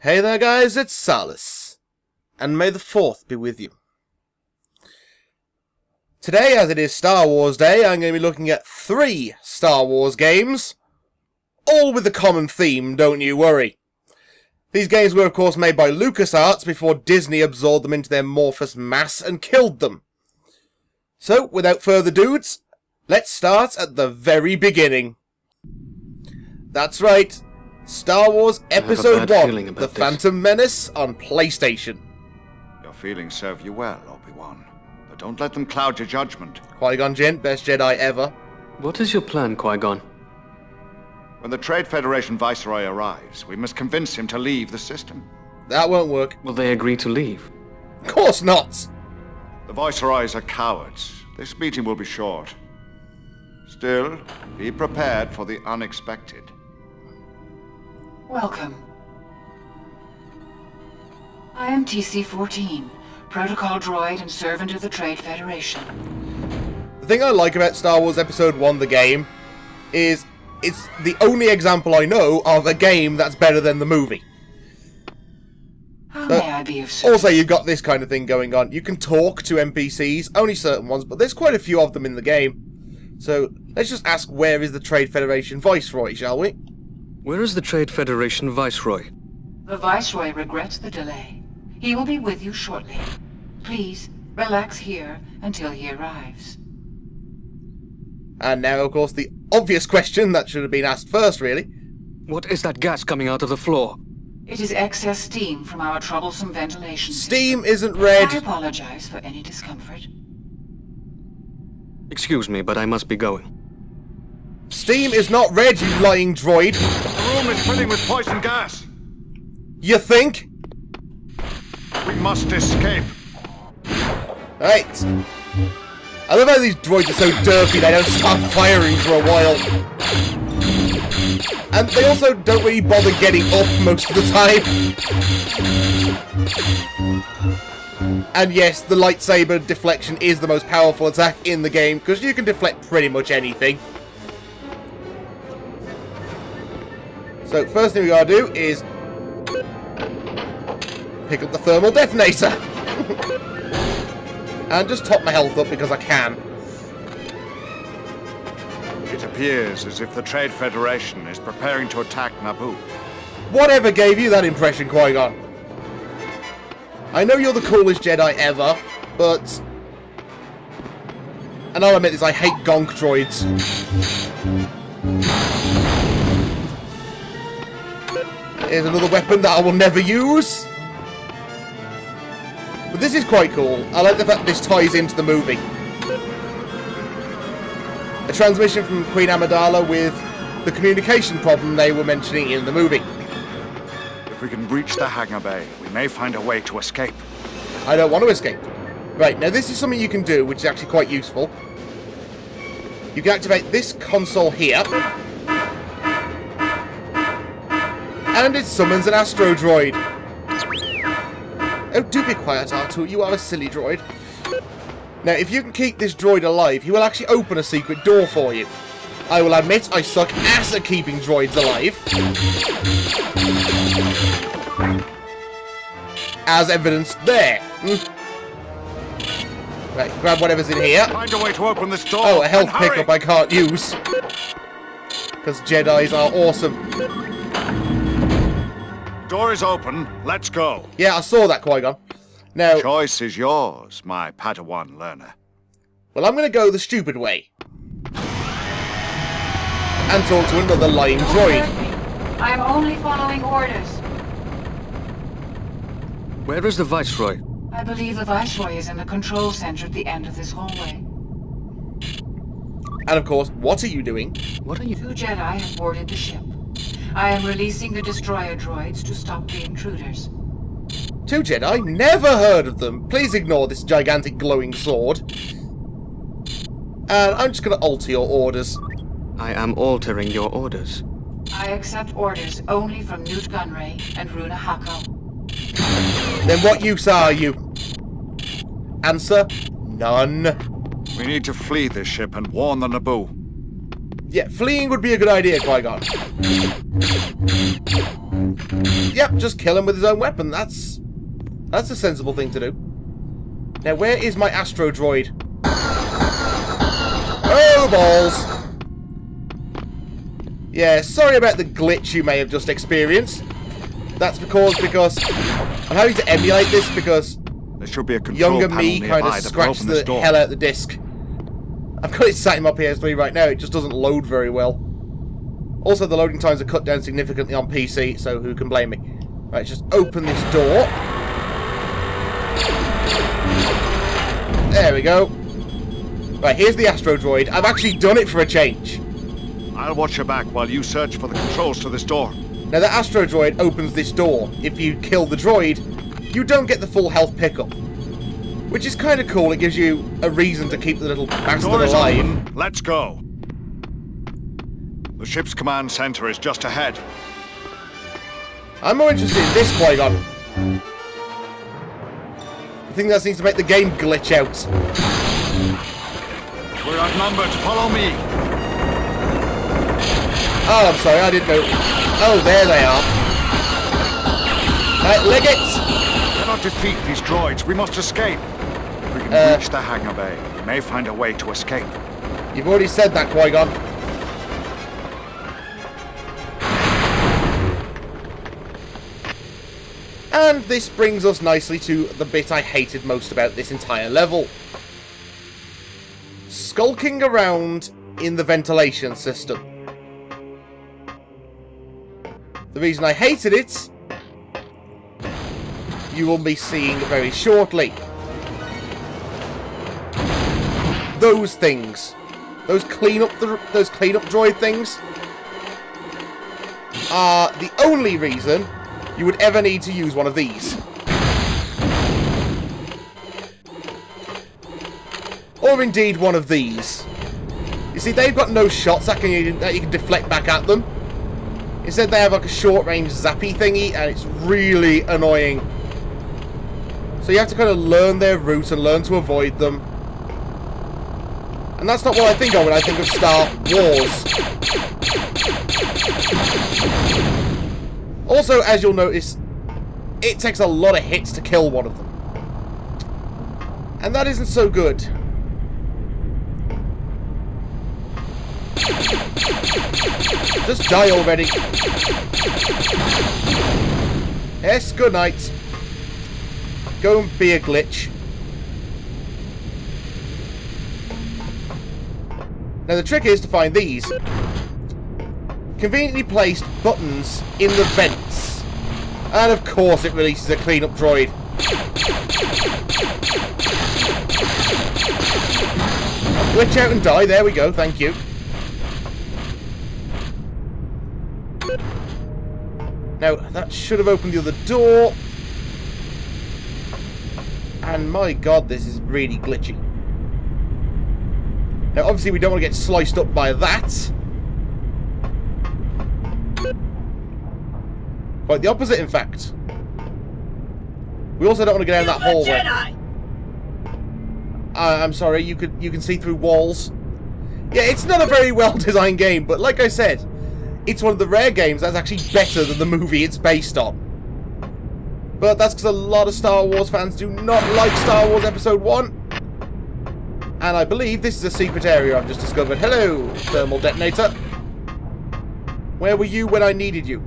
Hey there guys, it's Salis, and may the 4th be with you. Today, as it is Star Wars Day, I'm going to be looking at 3 Star Wars games, all with a common theme, don't you worry. These games were of course made by LucasArts before Disney absorbed them into their amorphous mass and killed them. So, without further dudes, let's start at the very beginning. That's right. Star Wars Episode 1, The Phantom Menace on PlayStation. Your feelings serve you well, Obi-Wan, but don't let them cloud your judgment. Qui-gon Jinn, best Jedi ever. What is your plan, Qui-Gon? When the Trade Federation Viceroy arrives, we must convince him to leave the system. That won't work. Will they agree to leave? Of course not! The Viceroys are cowards. This meeting will be short. Still, be prepared for the unexpected. Welcome. I am TC-14, Protocol Droid and Servant of the Trade Federation. The thing I like about Star Wars Episode 1, the game, is it's the only example I know of a game that's better than the movie. How may I be of service? Also, you've got this kind of thing going on. You can talk to NPCs, only certain ones, but there's quite a few of them in the game. So, let's just ask, where is the Trade Federation Viceroy, shall we? Where is the Trade Federation Viceroy? The Viceroy regrets the delay. He will be with you shortly. Please, relax here until he arrives. And now, of course, the obvious question that should have been asked first, really. What is that gas coming out of the floor? It is excess steam from our troublesome ventilation Steam system. isn't red. I apologize for any discomfort. Excuse me, but I must be going. Steam is not red, you lying droid. The room is filling with poison gas. You think? We must escape. Right. I love how these droids are so derpy they don't start firing for a while. And they also don't really bother getting up most of the time. And yes, the lightsaber deflection is the most powerful attack in the game, because you can deflect pretty much anything. So, first thing we gotta do is pick up the thermal detonator. And just top my health up because I can. It appears as if the Trade Federation is preparing to attack Naboo. Whatever gave you that impression, Qui-Gon? I know you're the coolest Jedi ever, but... And I'll admit this, I hate gonk droids. Here's another weapon that I will never use. But this is quite cool. I like the fact this ties into the movie. A transmission from Queen Amidala with the communication problem they were mentioning in the movie. If we can breach the hangar bay, we may find a way to escape. I don't want to escape. Right, now this is something you can do, which is actually quite useful. You can activate this console here. And it summons an Astro Droid. Oh, do be quiet, R2. You are a silly droid. Now, if you can keep this droid alive, he will actually open a secret door for you. I will admit, I suck ass at keeping droids alive. As evidenced there. Right, grab whatever's in here. Find a way to open this door. Oh, a health pickup I can't use. Because Jedis are awesome. Door is open. Let's go. Yeah, I saw that, Qui-Gon. Now, Choice is yours, my Padawan learner. well, I'm going to go the stupid way. And talk to another lying droid. I am only following orders. Where is the Viceroy? I believe the Viceroy is in the control center at the end of this hallway. And of course, what are you doing? What are you... 2 Jedi have boarded the ship. I am releasing the destroyer droids to stop the intruders. 2 Jedi? Never heard of them. Please ignore this gigantic glowing sword. And I'm just going to alter your orders. I am altering your orders. I accept orders only from Newt Gunray and Runa Hako. Then what use are you? Answer, none. We need to flee this ship and warn the Naboo. Yeah, fleeing would be a good idea, Qui-Gon. Yeah, Yep, just kill him with his own weapon. That's a sensible thing to do. Now, where is my Astro Droid? Oh, balls! Yeah, sorry about the glitch you may have just experienced. That's because I'm having to emulate this because There should be a control younger panel me kind nearby of that will scratched open this the door. hell out of the disc. I've got it sat in my PS3 right now, it just doesn't load very well. Also, the loading times are cut down significantly on PC, so who can blame me? Right, just open this door. There we go. Right, here's the Astro Droid. I've actually done it for a change. I'll watch your back while you search for the controls to this door. Now, the Astro Droid opens this door. If you kill the droid, you don't get the full health pickup. Which is kind of cool. It gives you a reason to keep the little bastard Door is alive. open. Let's go. The ship's command center is just ahead. I'm more interested in this qui-gon. I think that seems to make the game glitch out. We're outnumbered. Follow me. Oh, I'm sorry, I didn't know. Oh, there they are. Right, leg it! We cannot defeat these droids. We must escape. If we can reach the hangar bay, we may find a way to escape. You've already said that, Qui-Gon. And this brings us nicely to the bit I hated most about this entire level. Skulking around in the ventilation system. The reason I hated it, you will be seeing very shortly. Those things, those cleanup droid things, are the only reason you would ever need to use one of these. Or indeed one of these. You see, they've got no shots that you can deflect back at them. Instead, they have like a short-range zappy thingy, and it's really annoying. So you have to kind of learn their route and learn to avoid them. And that's not what I think of when I think of Star Wars. Also, as you'll notice, it takes a lot of hits to kill one of them. And that isn't so good. Just die already. Yes, good night. Go and be a glitch. Now the trick is to find these conveniently placed buttons in the vents. And of course it releases a cleanup droid. Glitch out and die, there we go, thank you. Now, that should have opened the other door. And my god, this is really glitchy. Now, obviously we don't want to get sliced up by that. Quite the opposite, in fact. We also don't want to go down that hallway. I'm sorry, you can see through walls. Yeah, it's not a very well-designed game, but like I said, it's one of the rare games that's actually better than the movie it's based on. But that's because a lot of Star Wars fans do not like Star Wars Episode 1. And I believe this is a secret area I've just discovered. Hello, thermal detonator. Where were you when I needed you?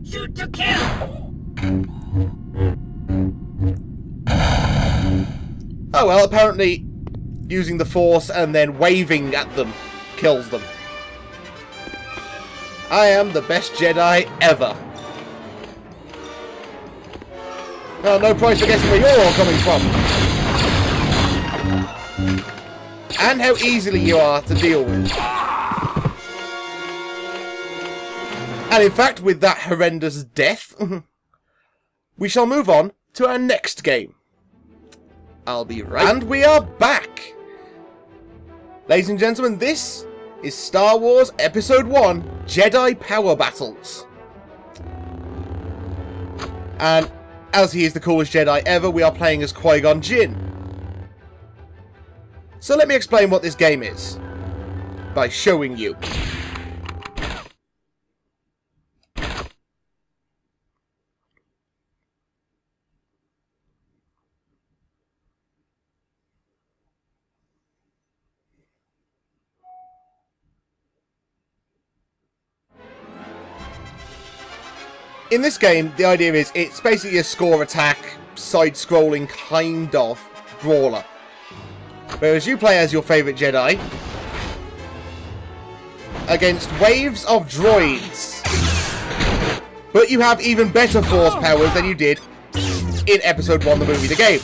Shoot to kill! Oh well, apparently using the Force and then waving at them kills them. I am the best Jedi ever. Well, no price for guessing where you're all coming from. And how easily you are to deal with. And in fact, with that horrendous death, we shall move on to our next game. I'll be right. And we are back! Ladies and gentlemen, this is Star Wars Episode 1, Jedi Power Battles. And as he is the coolest Jedi ever, we are playing as Qui-Gon Jinn. So let me explain what this game is, by showing you. In this game, the idea is it's basically a score attack, side-scrolling kind of brawler. Whereas you play as your favourite Jedi against waves of droids. But you have even better force powers than you did in Episode 1, the movie, the game.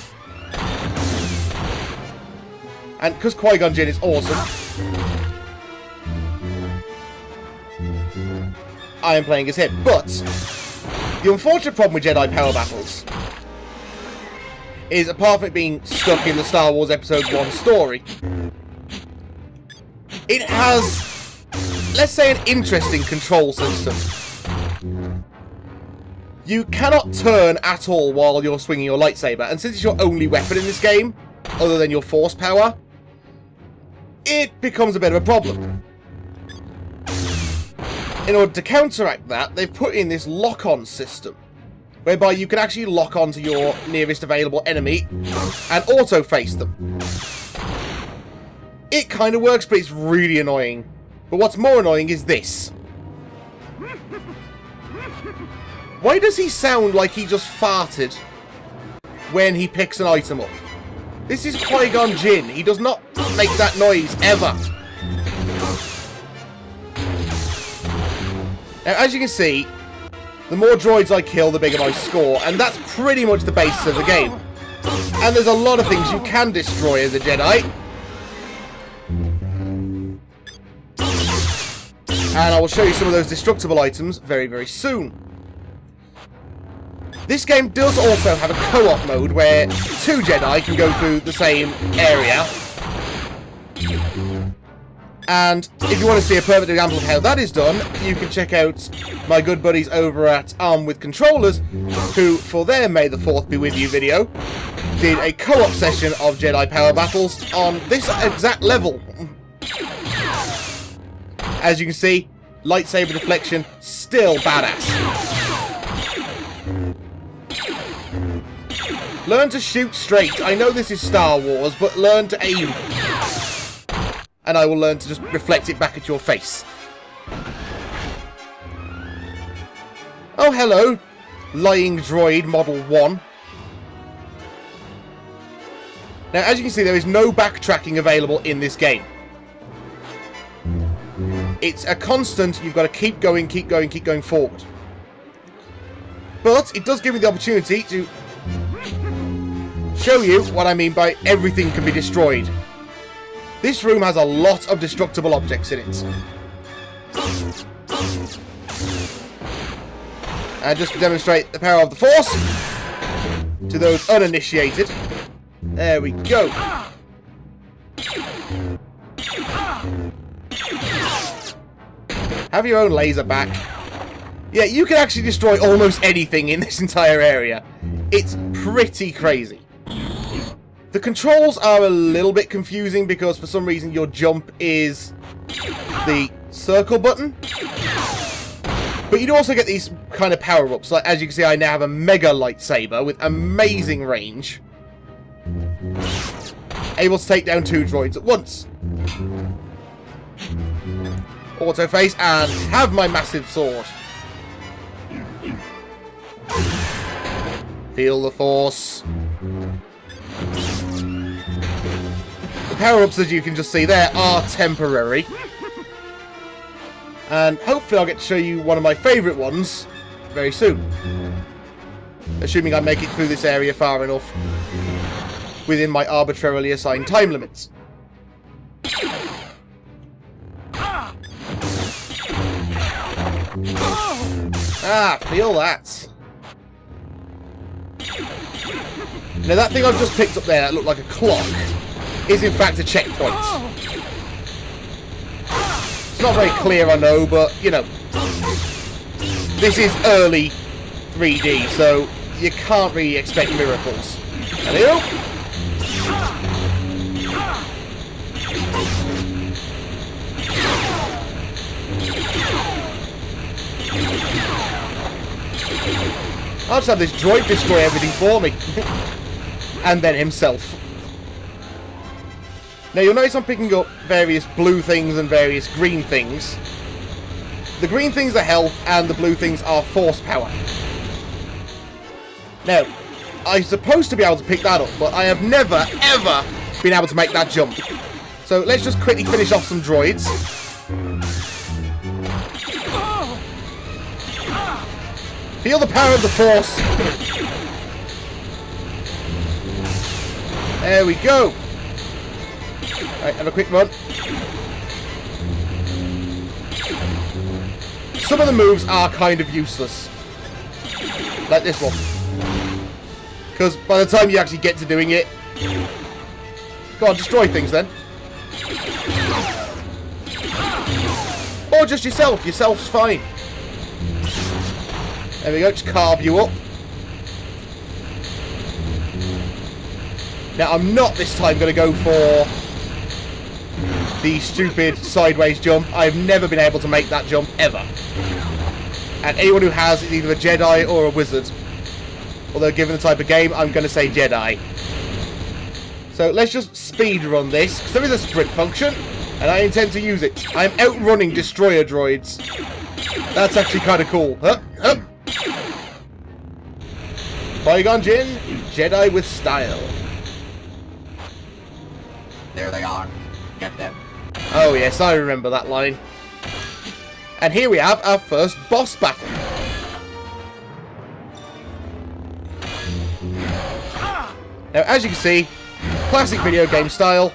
And because Qui-gon Jinn is awesome, I am playing as him. But the unfortunate problem with Jedi power battles is, apart from it being stuck in the Star Wars Episode 1 story, it has, let's say, an interesting control system. You cannot turn at all while you're swinging your lightsaber, and since it's your only weapon in this game, other than your force power, it becomes a bit of a problem. In order to counteract that, they've put in this lock-on system, whereby you can actually lock onto your nearest available enemy and auto-face them. It kind of works, but it's really annoying. But what's more annoying is this. Why does he sound like he just farted when he picks an item up? This is Qui-gon Jinn. He does not make that noise, ever. Now, as you can see, the more droids I kill, the bigger my score, and that's pretty much the basis of the game. And there's a lot of things you can destroy as a Jedi. And I will show you some of those destructible items very, very soon. This game does also have a co-op mode where two Jedi can go through the same area. And if you want to see a perfect example of how that is done, you can check out my good buddies over at Armed with Controllers, who, for their May the 4th Be With You video, did a co-op session of Jedi power battles on this exact level. As you can see, lightsaber deflection, still badass. Learn to shoot straight. I know this is Star Wars, but learn to aim. And I will learn to just reflect it back at your face. Oh, hello, lying droid Model 1. Now, as you can see, there is no backtracking available in this game. It's a constant, you've got to keep going, keep going, keep going forward. But it does give me the opportunity to show you what I mean by everything can be destroyed. This room has a lot of destructible objects in it. And just to demonstrate the power of the Force to those uninitiated, there we go. Have your own laser back. Yeah, you can actually destroy almost anything in this entire area. It's pretty crazy. The controls are a little bit confusing because for some reason your jump is the circle button. But you do also get these kind of power-ups. Like, as you can see, I now have a mega lightsaber with amazing range. Able to take down 2 droids at once. Auto-face and have my massive sword. Feel the Force. The power-ups, as you can just see there, are temporary. And hopefully I'll get to show you one of my favourite ones very soon. Assuming I make it through this area far enough within my arbitrarily assigned time limits. Ah, feel that. Now that thing I've just picked up there that looked like a clock is in fact a checkpoint. It's not very clear, I know, but, you know, this is early 3D, so you can't really expect miracles. Hello? I'll just have this droid destroy everything for me. And then himself. Now you'll notice I'm picking up various blue things and various green things. The green things are health, and the blue things are force power. Now, I'm supposed to be able to pick that up, but I have never, ever been able to make that jump. So let's just quickly finish off some droids. Feel the power of the force. There we go. Alright, have a quick run. Some of the moves are kind of useless. Like this one. Because by the time you actually get to doing it... Go on, destroy things then. Or just yourself. Yourself's fine. There we go, just carve you up. Now, I'm not this time going to go for the stupid sideways jump. I've never been able to make that jump, ever. And anyone who has is either a Jedi or a wizard. Although, given the type of game, I'm going to say Jedi. So, let's just speed run this, because there is a sprint function, and I intend to use it. I'm outrunning destroyer droids. That's actually kind of cool. Hup, hup. Qui-gon Jinn, Jedi with style. There they are. Get them. Oh yes, I remember that line. And here we have our first boss battle. Now, as you can see, classic video game style,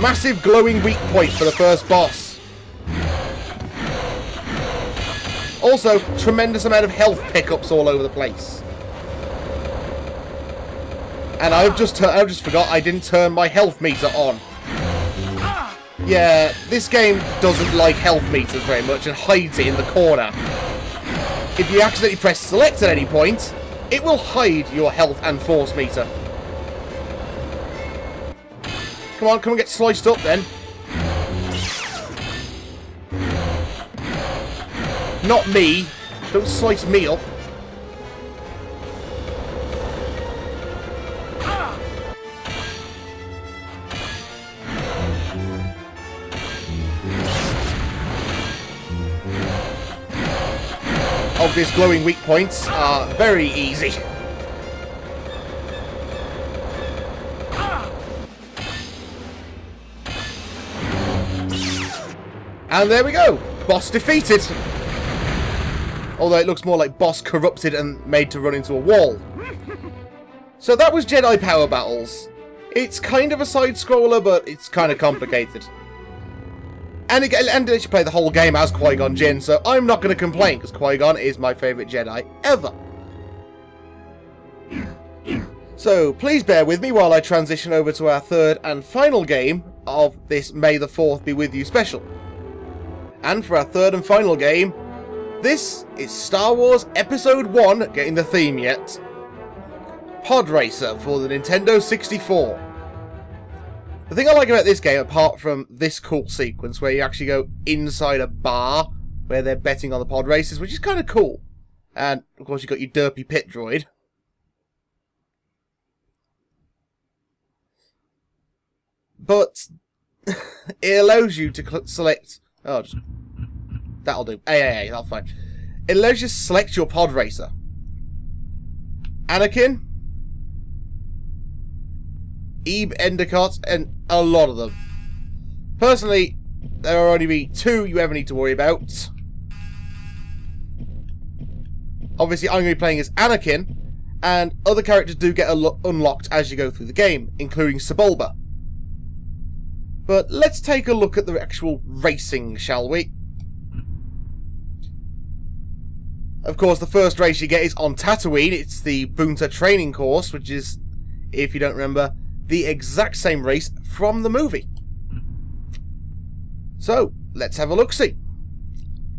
massive glowing weak point for the first boss. Also, tremendous amount of health pickups all over the place. And I've just forgot I didn't turn my health meter on. Yeah, this game doesn't like health meters very much and hides it in the corner. If you accidentally press select at any point, it will hide your health and force meter. Come on, get sliced up then. Not me. Don't slice me up. Obvious glowing weak points are very easy. And there we go. Boss defeated. Although it looks more like boss corrupted and made to run into a wall. So that was Jedi Power Battles. It's kind of a side-scroller, but it's kind of complicated. And it lets you play the whole game as Qui-gon Jinn, so I'm not going to complain, because Qui-Gon is my favourite Jedi ever. So, please bear with me while I transition over to our third and final game of this May the 4th Be With You special. And for our third and final game, this is Star Wars Episode 1, getting the theme yet, Pod Racer for the Nintendo 64. The thing I like about this game, apart from this cool sequence where you actually go inside a bar where they're betting on the pod races, which is kind of cool. And, of course, you've got your derpy pit droid. But it allows you to select... Oh, just... That'll do. Hey, that's fine. It allows you to select your pod racer. Anakin... Ebe Endicott, and a lot of them. Personally, there are only two you ever need to worry about. Obviously, I'm going to be playing as Anakin, and other characters do get unlocked as you go through the game, including Sebulba. But let's take a look at the actual racing, shall we? Of course, the first race you get is on Tatooine. It's the Boonta training course, which is, if you don't remember, the exact same race from the movie. So, let's have a look-see.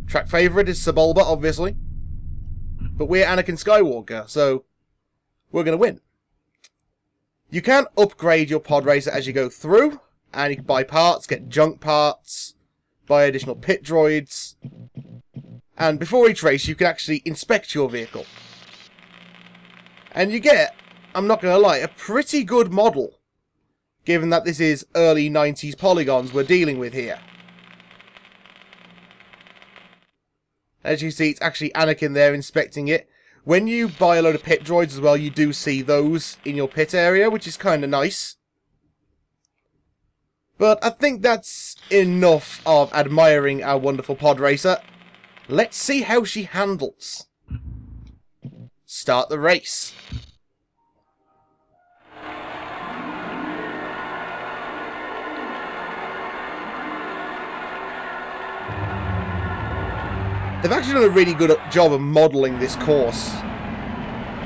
Track favourite is Sebulba, obviously. But we're Anakin Skywalker, so we're going to win. You can upgrade your pod racer as you go through, and you can buy parts, get junk parts, buy additional pit droids, and before each race you can actually inspect your vehicle. And you get, I'm not going to lie, a pretty good model, given that this is early 90s polygons we're dealing with here. As you see, it's actually Anakin there inspecting it. When you buy a load of pit droids as well, you do see those in your pit area, which is kind of nice. But I think that's enough of admiring our wonderful pod racer. Let's see how she handles. Start the race. They've actually done a really good job of modelling this course.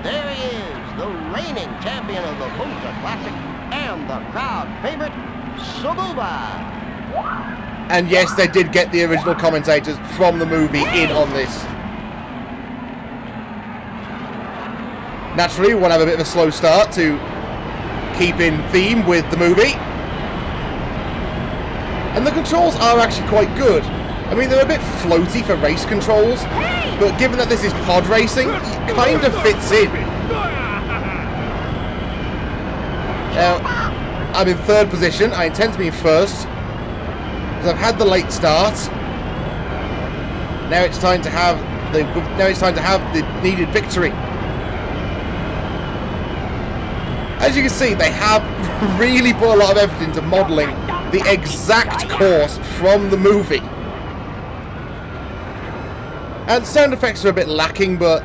There he is, the reigning champion of the Booster Classic and the crowd favorite, Sabuba. And yes, they did get the original commentators from the movie in on this. Naturally, we want to have a bit of a slow start to keep in theme with the movie. And the controls are actually quite good. I mean, they're a bit floaty for race controls, but given that this is pod racing, it kind of fits in. Now, I'm in third position. I intend to be in first, because I've had the late start. Now it's time to have the needed victory. As you can see, they have really put a lot of effort into modelling the exact course from the movie. And sound effects are a bit lacking, but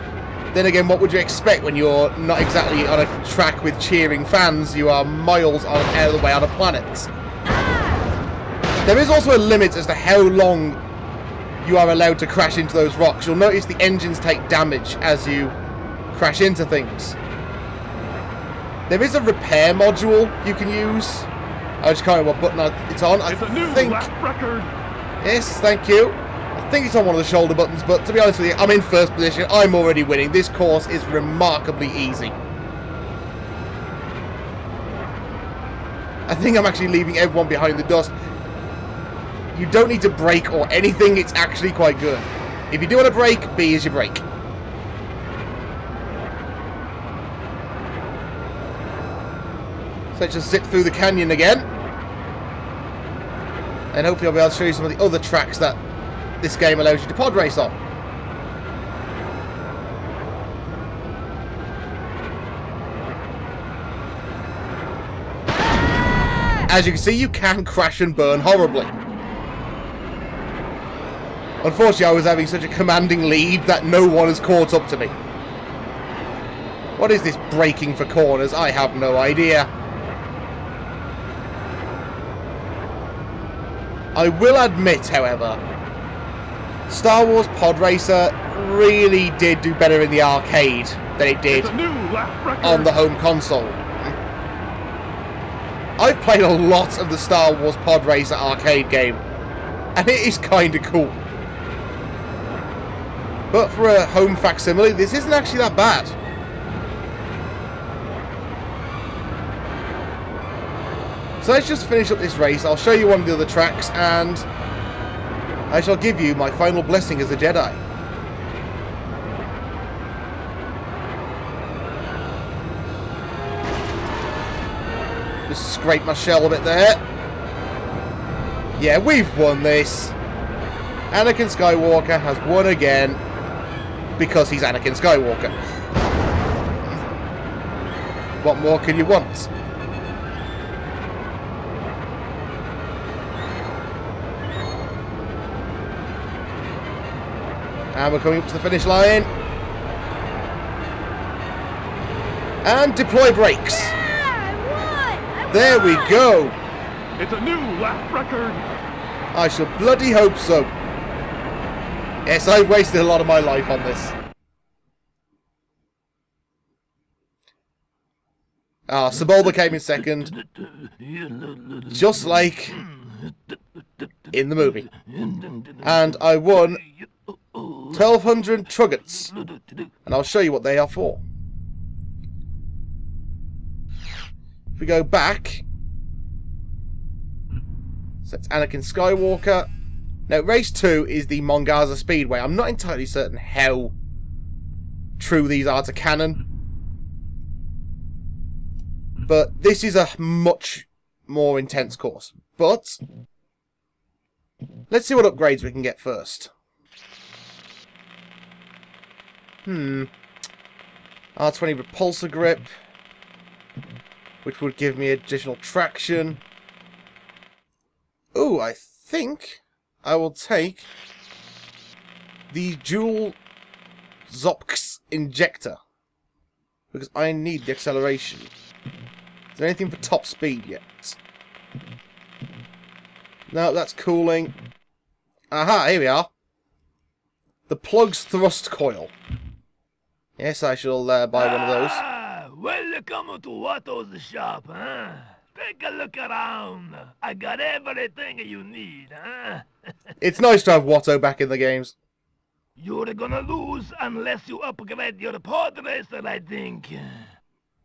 then again, what would you expect when you're not exactly on a track with cheering fans? You are miles out of the way on a planet. There is also a limit as to how long you are allowed to crash into those rocks. You'll notice the engines take damage as you crash into things. There is a repair module you can use. I just can't remember what button it's on. I think. Yes, thank you. I think it's on one of the shoulder buttons, but to be honest with you, I'm in first position. I'm already winning. This course is remarkably easy. I think I'm actually leaving everyone behind the dust. You don't need to brake or anything. It's actually quite good. If you do want to brake, B is your brake. So let's just zip through the canyon again. And hopefully I'll be able to show you some of the other tracks that this game allows you to pod race on. As you can see, you can crash and burn horribly. Unfortunately, I was having such a commanding lead that no one has caught up to me. What is this braking for corners? I have no idea. I will admit, however, Star Wars Pod Racer really did do better in the arcade than it did on the home console. I've played a lot of the Star Wars Pod Racer arcade game, and it is kind of cool. But for a home facsimile, this isn't actually that bad. So let's just finish up this race. I'll show you one of the other tracks, and I shall give you my final blessing as a Jedi. Just scrape my shell a bit there. Yeah, we've won this. Anakin Skywalker has won again because he's Anakin Skywalker. What more can you want? And we're coming up to the finish line. And deploy brakes. There we go. It's a new lap record. I shall bloody hope so. Yes, I've wasted a lot of my life on this. Ah, Sebulba came in second. Just like in the movie. And I won 1,200 truggets. And I'll show you what they are for. If we go back, so it's Anakin Skywalker. Now, race 2 is the Mongaza Speedway. I'm not entirely certain how true these are to canon, but this is a much more intense course. But let's see what upgrades we can get first. R20 repulsor grip, which would give me additional traction. Ooh, I think I will take the dual Zopks injector, because I need the acceleration. Is there anything for top speed yet? No, that's cooling. Aha, here we are. The Plug's thrust coil. Yes, I shall buy one of those. Welcome to Watto's shop, huh? Take a look around. I got everything you need, huh? It's nice to have Watto back in the games. You're gonna lose unless you upgrade your pod racer, I think.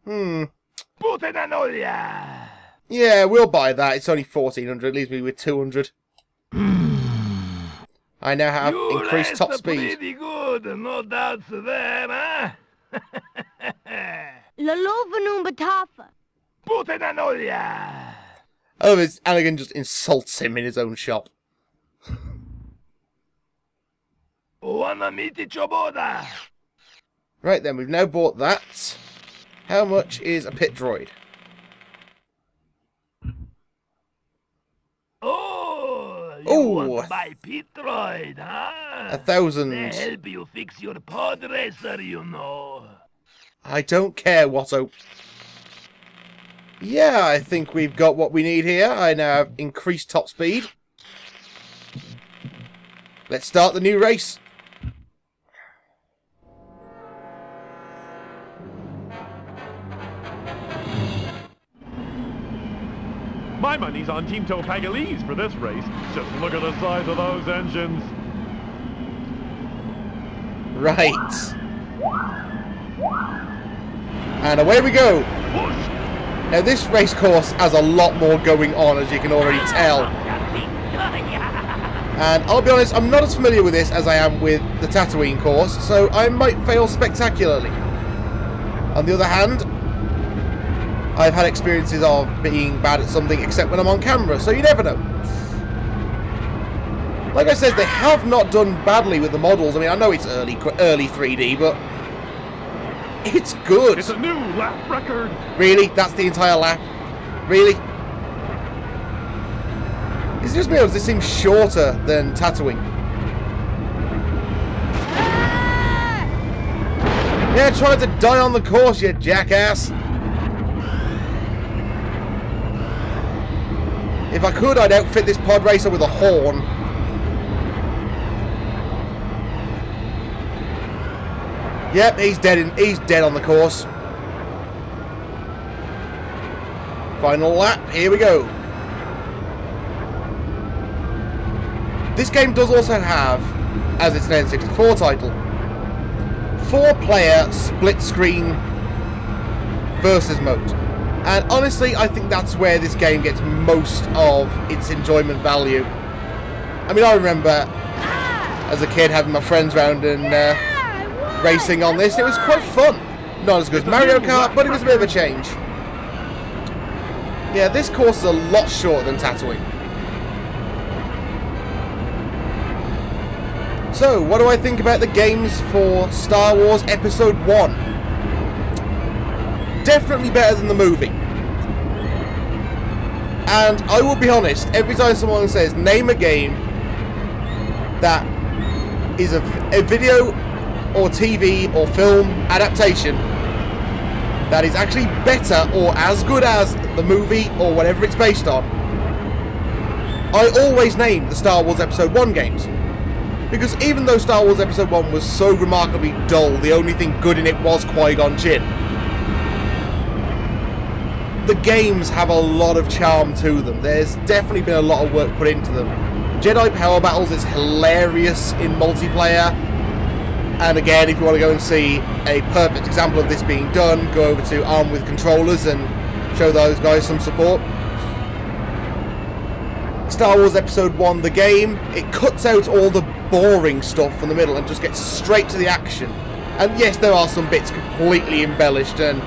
Put it on all, yeah. Yeah, we'll buy that. It's only 1400. It leaves me with 200. I now have increased top speed. Pretty good, no doubts there, huh? Put it on all, yeah. Oh, Anakin just insults him in his own shop. Wanna meet Choboda? Right then, we've now bought that. How much is a pit droid? Oh, you want to buy pit droid, huh? 1,000. They help you fix your pod racer, you know. I don't care, Watto. Yeah, I think we've got what we need here. I now have increased top speed. Let's start the new race. My money's on Team Topagales for this race. Just look at the size of those engines. Right. And away we go. Now this race course has a lot more going on, as you can already tell. And I'll be honest, I'm not as familiar with this as I am with the Tatooine course, so I might fail spectacularly. On the other hand, I've had experiences of being bad at something except when I'm on camera, so you never know. Like I said, they have not done badly with the models. I mean, I know it's early 3D, but it's good. It's a new lap record. Really? That's the entire lap? Really? Is it just me or does this seem shorter than Tatooine? Yeah, trying to die on the course, you jackass. If I could, I'd outfit this pod racer with a horn. Yep, he's dead on the course. Final lap, here we go. This game does also have, as it's an N64 title, 4-player split-screen versus mode. And honestly, I think that's where this game gets most of its enjoyment value. I mean, I remember as a kid having my friends round and racing on this. It was quite fun. Not as good as Mario Kart, but it was a bit of a change. Yeah, this course is a lot shorter than Tatooine. So, what do I think about the games for Star Wars Episode 1? Definitely better than the movie. And I will be honest, every time someone says, name a game that is a video or TV or film adaptation that is actually better or as good as the movie or whatever it's based on, I always name the Star Wars Episode 1 games. Because even though Star Wars Episode 1 was so remarkably dull, the only thing good in it was Qui-gon Jinn, the games have a lot of charm to them. There's definitely been a lot of work put into them. Jedi Power Battles is hilarious in multiplayer. And again, if you want to go and see a perfect example of this being done, go over to Armed with Controllers and show those guys some support. Star Wars Episode 1, the game, it cuts out all the boring stuff from the middle and just gets straight to the action. And yes, there are some bits completely embellished and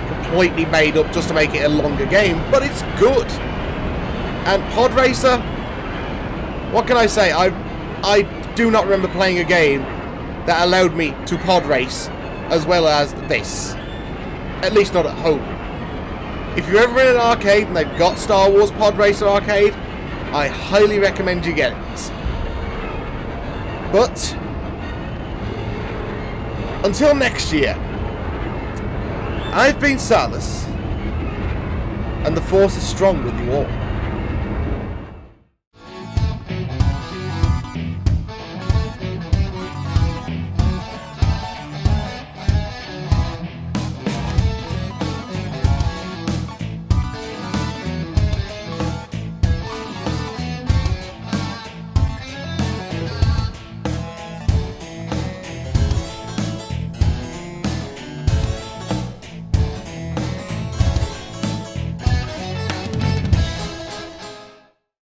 completely made up just to make it a longer game, but it's good. And Pod Racer, what can I say? I do not remember playing a game that allowed me to pod race as well as this. At least not at home. If you're ever in an arcade and they've got Star Wars Pod Racer Arcade, I highly recommend you get it. But until next year, I've been Salis, and the Force is strong with you all.